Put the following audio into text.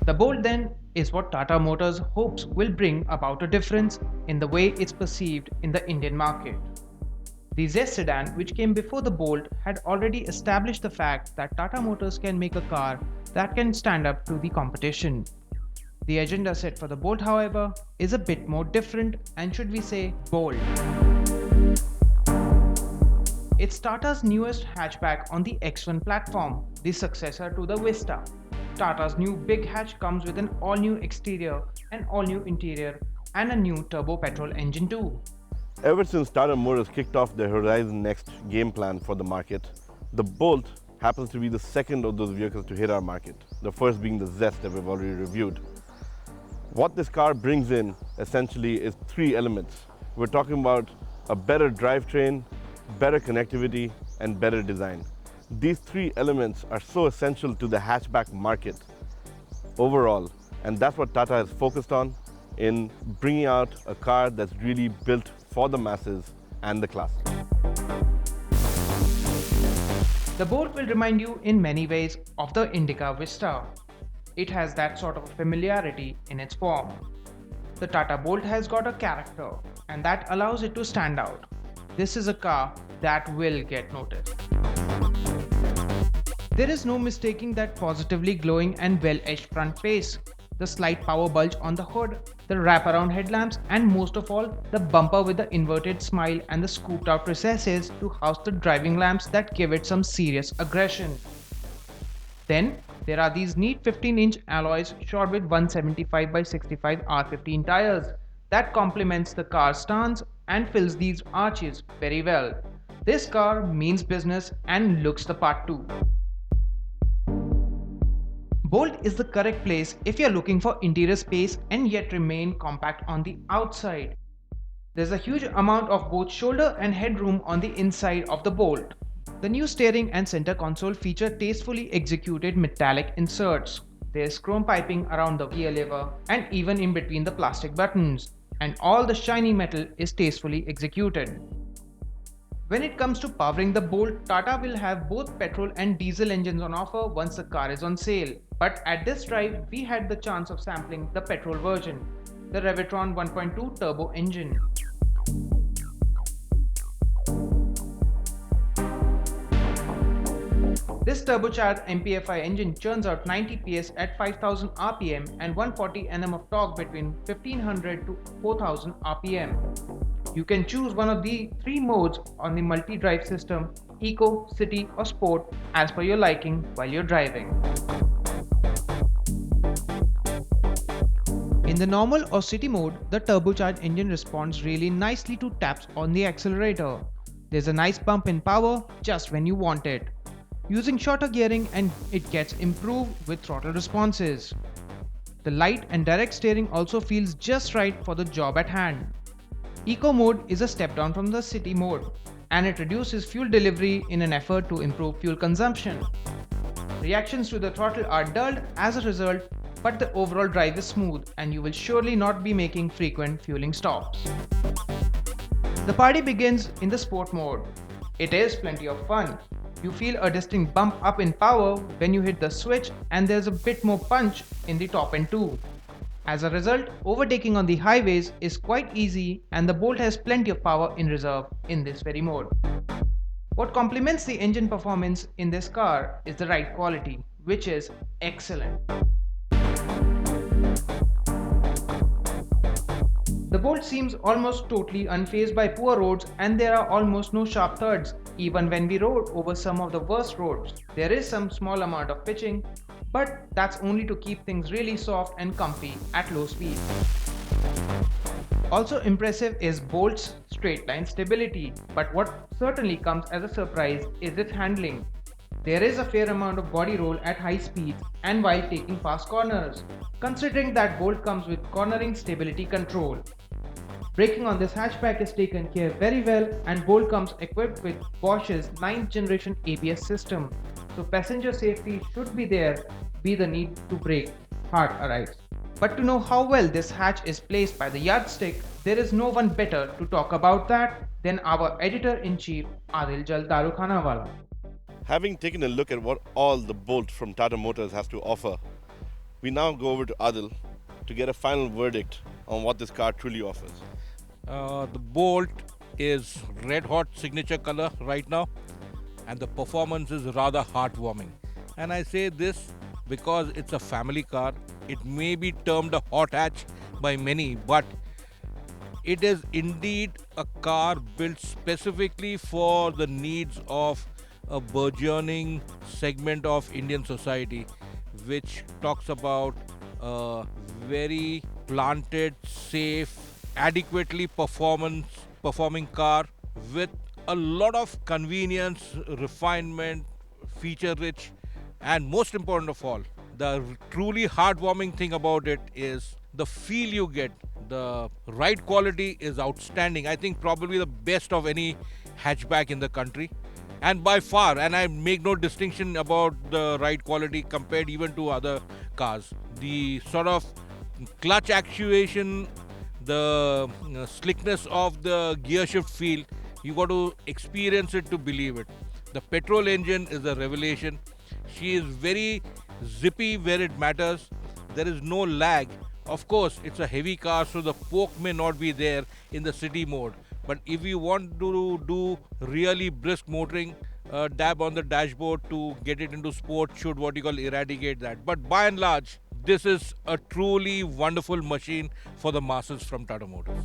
The Bolt then is what Tata Motors hopes will bring about a difference in the way it's perceived in the Indian market. The Zest sedan, which came before the Bolt, had already established the fact that Tata Motors can make a car that can stand up to the competition. The agenda set for the Bolt, however, is a bit more different and, should we say, bold. It's Tata's newest hatchback on the X1 platform, the successor to the Vista. Tata's new big hatch comes with an all-new exterior, an all-new interior, and a new turbo petrol engine too. Ever since Tata Motors kicked off their Horizon Next game plan for the market, the Bolt happens to be the second of those vehicles to hit our market, the first being the Zest that we've already reviewed. What this car brings in essentially is three elements. We're talking about a better drivetrain, better connectivity, and better design. These three elements are so essential to the hatchback market overall, and that's what Tata is focused on in bringing out a car that's really built for the masses and the class. The Bolt will remind you in many ways of the Indica Vista. It has that sort of familiarity in its form. The Tata Bolt has got a character, and that allows it to stand out. This is a car that will get noticed. There is no mistaking that positively glowing and well-edged front face, the slight power bulge on the hood, the wraparound headlamps, and most of all, the bumper with the inverted smile and the scooped out recesses to house the driving lamps that give it some serious aggression. Then, there are these neat 15-inch alloys shod with 175 by 65 R15 tires that complements the car's stance and fills these arches very well. This car means business and looks the part too. Bolt is the correct place if you're looking for interior space and yet remain compact on the outside. There's a huge amount of both shoulder and headroom on the inside of the Bolt. The new steering and center console feature tastefully executed metallic inserts. There's chrome piping around the gear lever and even in between the plastic buttons, and all the shiny metal is tastefully executed. When it comes to powering the Bolt, Tata will have both petrol and diesel engines on offer once the car is on sale. But at this drive, we had the chance of sampling the petrol version, the Revotron 1.2 turbo engine. This turbocharged MPFI engine churns out 90 PS at 5000 RPM and 140 Nm of torque between 1500 to 4000 RPM. You can choose one of the three modes on the multi-drive system: Eco, City or Sport, as per your liking while you're driving. In the normal or city mode, the turbocharged engine responds really nicely to taps on the accelerator. There's a nice bump in power just when you want it. Using shorter gearing and it gets improved with throttle responses. The light and direct steering also feels just right for the job at hand. Eco mode is a step down from the city mode, and it reduces fuel delivery in an effort to improve fuel consumption. Reactions to the throttle are dulled as a result, but the overall drive is smooth and you will surely not be making frequent fueling stops. The party begins in the sport mode. It is plenty of fun. You feel a distinct bump up in power when you hit the switch, and there's a bit more punch in the top end too. As a result, overtaking on the highways is quite easy, and the Bolt has plenty of power in reserve in this very mode. What complements the engine performance in this car is the ride quality, which is excellent. The Bolt seems almost totally unfazed by poor roads, and there are almost no sharp thuds. Even when we rode over some of the worst roads, there is some small amount of pitching, but that's only to keep things really soft and comfy at low speed. Also impressive is Bolt's straight line stability, but what certainly comes as a surprise is its handling. There is a fair amount of body roll at high speeds and while taking fast corners, considering that Bolt comes with cornering stability control. Braking on this hatchback is taken care very well, and Bolt comes equipped with Bosch's 9th generation ABS system, so passenger safety should be there, be the need to brake hard arrives. But to know how well this hatch is placed by the yardstick, there is no one better to talk about that than our editor-in-chief Adil Jal Darukhanawala. Having taken a look at what all the Bolt from Tata Motors has to offer, We now go over to Adil to get a final verdict on what this car truly offers. The Bolt is red hot signature color right now, and the performance is rather heartwarming. And I say this because it's a family car. It may be termed a hot hatch by many, but it is indeed a car built specifically for the needs of a burgeoning segment of Indian society, which talks about a very planted, safe, adequately performing car with a lot of convenience, refinement, feature rich, and most important of all, the truly heartwarming thing about it is the feel you get. The ride quality is outstanding. I think probably the best of any hatchback in the country. And by far, and I make no distinction about the ride quality compared even to other cars. The sort of clutch actuation, the slickness of the gear shift feel, you got to experience it to believe it. The petrol engine is a revelation. She is very zippy where it matters. There is no lag. Of course, it's a heavy car, so the poke may not be there in the city mode. But if you want to do really brisk motoring, dab on the dashboard to get it into sport should what you call eradicate that. But by and large, this is a truly wonderful machine for the masses from Tata Motors.